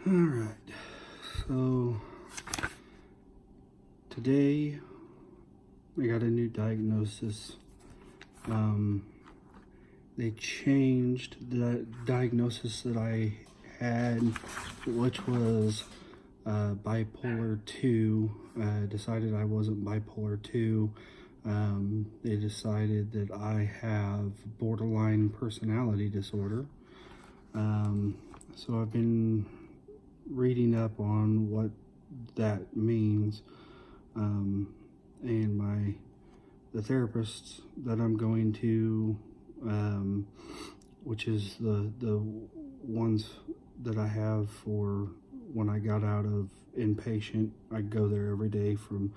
All right, so today I got a new diagnosis. They changed the diagnosis that I had, which was bipolar 2. Decided I wasn't bipolar 2. They decided that I have borderline personality disorder. So I've been reading up on what that means, and the therapist that I'm going to, which is the ones that I have for when I got out of inpatient. I go there every day from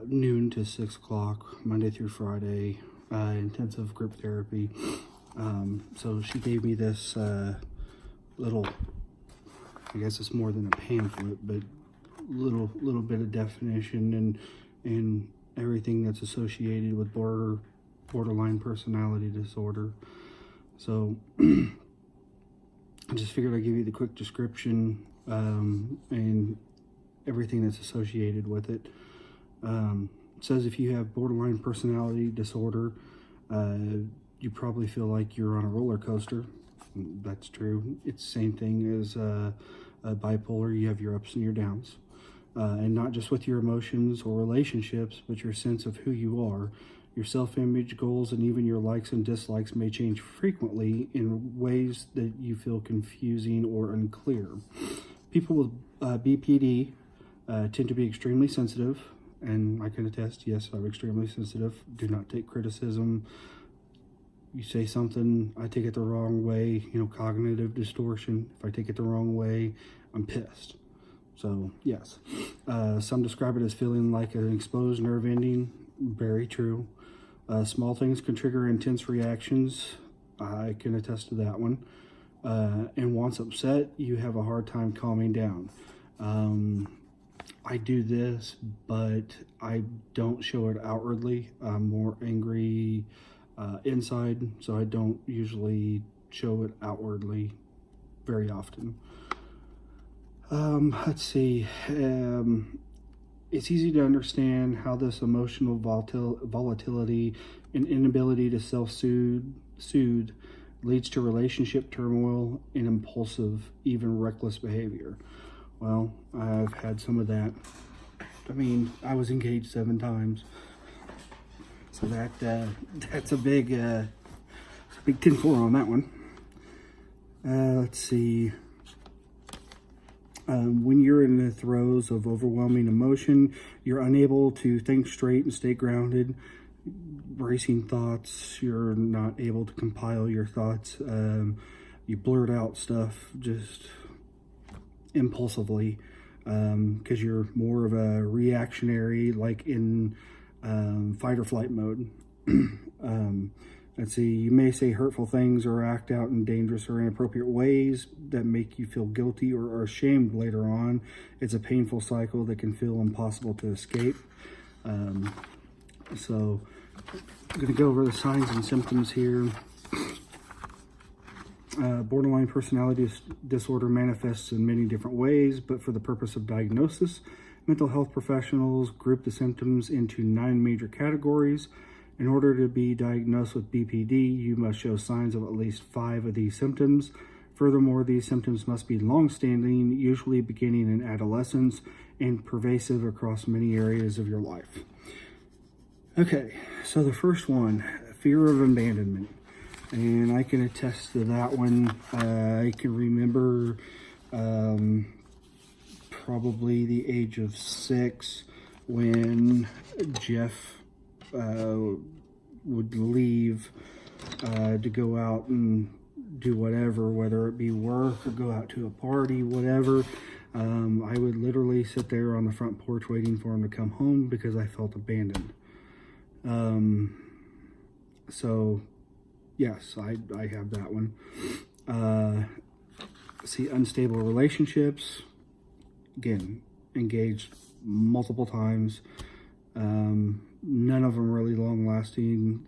noon to 6 o'clock, Monday through Friday, intensive group therapy. So she gave me this little, I guess it's more than a pamphlet, but little bit of definition and everything that's associated with borderline personality disorder. So I just figured I'd give you the quick description and everything that's associated with it. It says if you have borderline personality disorder, you probably feel like you're on a roller coaster. That's true. It's the same thing as bipolar. You have your ups and your downs, and not just with your emotions or relationships, but your sense of who you are. Your self-image, goals, and even your likes and dislikes may change frequently in ways that you feel confusing or unclear. People with BPD tend to be extremely sensitive, and I can attest, yes, I'm extremely sensitive. Do not take criticism. You say something, I take it the wrong way, cognitive distortion. If I take it the wrong way, I'm pissed. So, yes. Some describe it as feeling like an exposed nerve ending. Very true. Small things can trigger intense reactions. I can attest to that one. And once upset, you have a hard time calming down. I do this, but I don't show it outwardly. I'm more angry inside, so I don't usually show it outwardly very often. Let's see. It's easy to understand how this emotional volatility and inability to self-soothe leads to relationship turmoil and impulsive, even reckless behavior. Well, I've had some of that. I mean, I was engaged 7 times. So that's a big 10-4 on that one. Let's see. When you're in the throes of overwhelming emotion, you're unable to think straight and stay grounded. Racing thoughts, you're not able to compile your thoughts. You blurt out stuff just impulsively because you're more of a reactionary, like in fight or flight mode. Let's see, you may say hurtful things or act out in dangerous or inappropriate ways that make you feel guilty or ashamed later on. It's a painful cycle that can feel impossible to escape. So I'm going to go over the signs and symptoms here. Borderline personality disorder manifests in many different ways, but for the purpose of diagnosis, mental health professionals group the symptoms into 9 major categories. In order to be diagnosed with BPD, you must show signs of at least 5 of these symptoms. Furthermore, these symptoms must be long-standing, usually beginning in adolescence, and pervasive across many areas of your life. Okay, so the first one, fear of abandonment. And I can attest to that one. I can remember probably the age of 6 when Jeff would leave to go out and do whatever, whether it be work or go out to a party, whatever. I would literally sit there on the front porch waiting for him to come home because I felt abandoned. So yes, I have that one. See, unstable relationships. Again, engaged multiple times. None of them really long-lasting.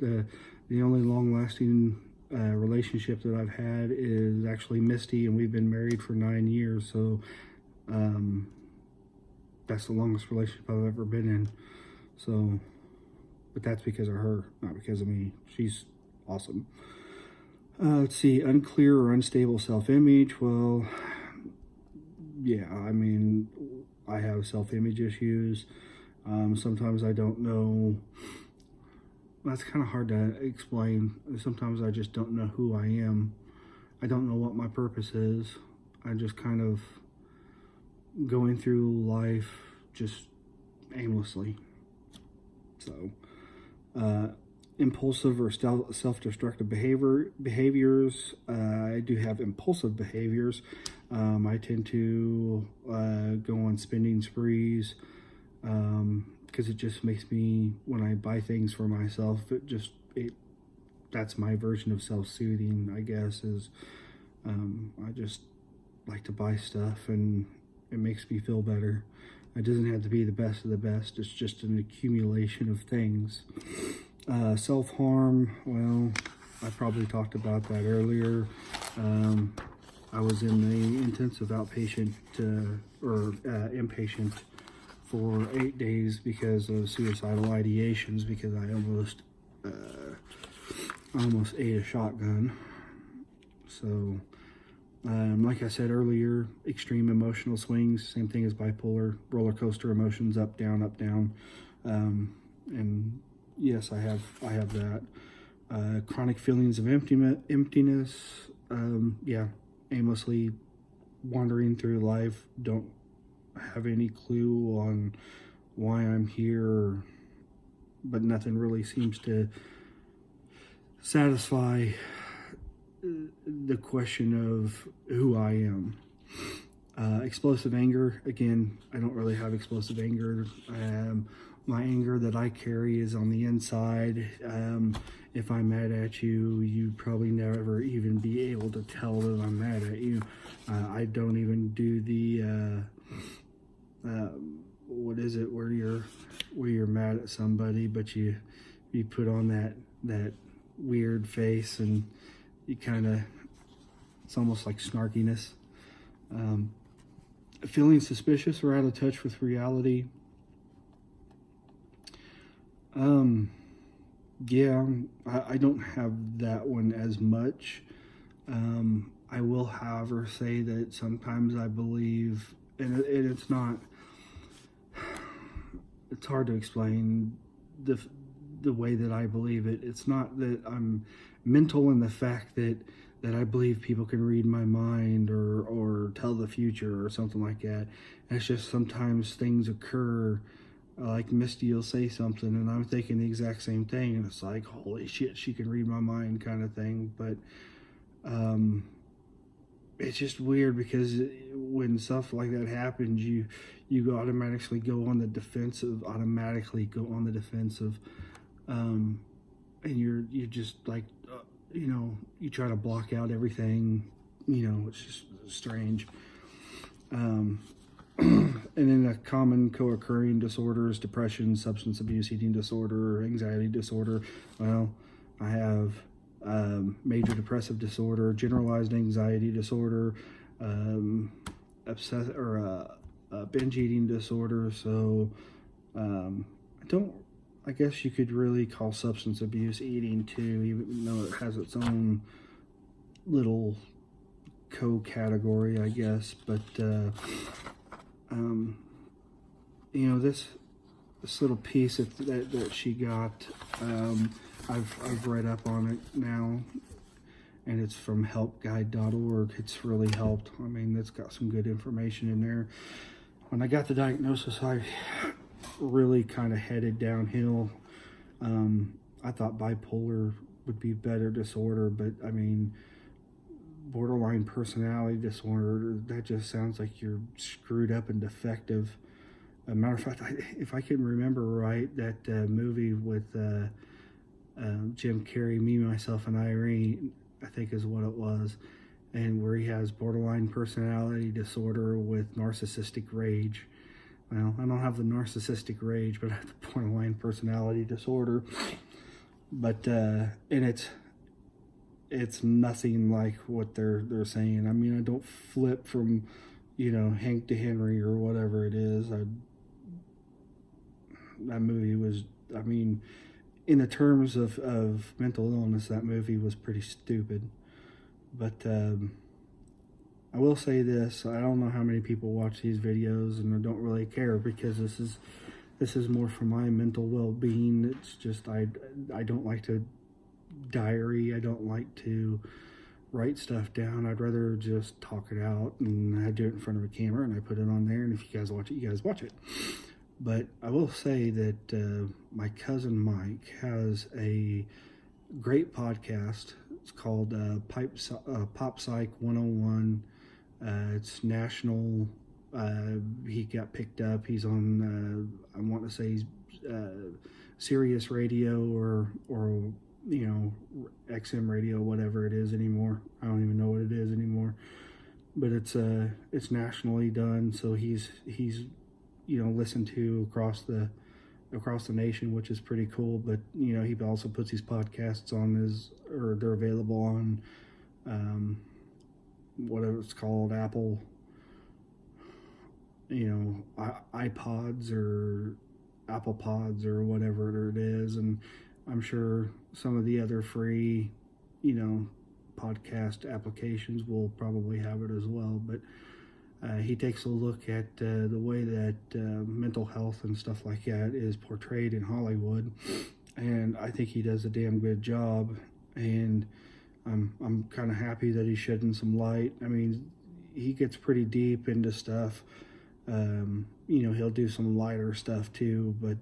The only long-lasting relationship that I've had is actually Misty, and we've been married for 9 years. So that's the longest relationship I've ever been in. So, but that's because of her, not because of me. She's awesome. Let's see, unclear or unstable self-image. Well, yeah, I mean, I have self-image issues. Sometimes I don't know. That's kind of hard to explain. Sometimes I just don't know who I am. I don't know what my purpose is. I just kind of going through life just aimlessly. So, impulsive or self-destructive behaviors. I do have impulsive behaviors. I tend to go on spending sprees because it just makes me, when I buy things for myself, that's my version of self-soothing, I guess, is I just like to buy stuff and it makes me feel better. It doesn't have to be the best of the best. It's just an accumulation of things. Self-harm, well, I probably talked about that earlier. I was in the intensive outpatient or inpatient for 8 days because of suicidal ideations, because I almost ate a shotgun. So, like I said earlier, extreme emotional swings, same thing as bipolar, roller coaster emotions, up, down, up, down. And yes, I have that. Chronic feelings of emptiness. Yeah, aimlessly wandering through life, don't have any clue on why I'm here, but nothing really seems to satisfy the question of who I am. Explosive anger, again, I don't really have explosive anger. My anger that I carry is on the inside. If I'm mad at you, you'd probably never even be able to tell that I'm mad at you. I don't even do the what is it, where you're mad at somebody, but you put on that weird face and you kind of, it's almost like snarkiness. Feeling suspicious or out of touch with reality. Yeah, I don't have that one as much. I will, however, say that sometimes I believe, and it's not, it's hard to explain the way that I believe it. It's not that I'm mental in the fact that I believe people can read my mind or tell the future or something like that. It's just sometimes things occur, like Misty will say something and I'm thinking the exact same thing, and it's like, holy shit, she can read my mind kind of thing. But it's just weird because when stuff like that happens, you automatically go on the defensive, and you're just like, you try to block out everything, it's just strange. And then the common co-occurring disorders, depression, substance abuse, eating disorder, anxiety disorder. Well, I have major depressive disorder, generalized anxiety disorder, binge eating disorder. So I guess you could really call substance abuse eating too, even though it has its own little co-category, I guess. But this little piece that she got, I've read up on it now, and it's from helpguide.org. It's really helped. I mean, it's got some good information in there. When I got the diagnosis, I really kind of headed downhill. I thought bipolar would be better disorder, but I mean, borderline personality disorder, that just sounds like you're screwed up and defective. As a matter of fact, if I can remember right, that movie with Jim Carrey, Me, Myself, and Irene, I think is what it was, and where he has borderline personality disorder with narcissistic rage. Well, I don't have the narcissistic rage, but I have the borderline personality disorder. But and it's nothing like what they're saying. I mean, I don't flip from, Hank to Henry or whatever it is. That movie was, I mean, in the terms of mental illness, that movie was pretty stupid. But I will say this: I don't know how many people watch these videos, and I don't really care, because this is more for my mental well-being. It's just I don't like to diary. I don't like to write stuff down. I'd rather just talk it out, and I do it in front of a camera and I put it on there, and if you guys watch it, you guys watch it. But I will say that my cousin Mike has a great podcast. It's called Pop Psych 101. It's national. He got picked up. He's on, I want to say, he's Sirius Radio or XM Radio, whatever it is anymore. I don't even know what it is anymore. But it's nationally done, so he's listened to across the nation, which is pretty cool. But he also puts these podcasts on they're available on whatever it's called, Apple, iPods or Apple Pods or whatever it is. And I'm sure some of the other free, podcast applications will probably have it as well. But he takes a look at the way that mental health and stuff like that is portrayed in Hollywood, and I think he does a damn good job. And I'm kind of happy that he's shedding some light. I mean, he gets pretty deep into stuff. He'll do some lighter stuff too, but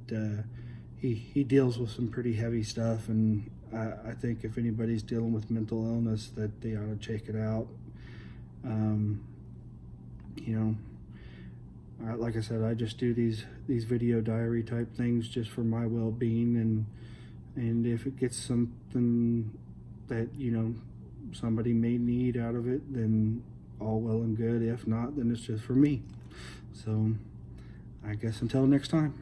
he deals with some pretty heavy stuff, and I think if anybody's dealing with mental illness, that they ought to check it out. Like I said, I just do these video diary type things just for my well-being, and if it gets something that somebody may need out of it, then all well and good. If not, then it's just for me. So I guess until next time.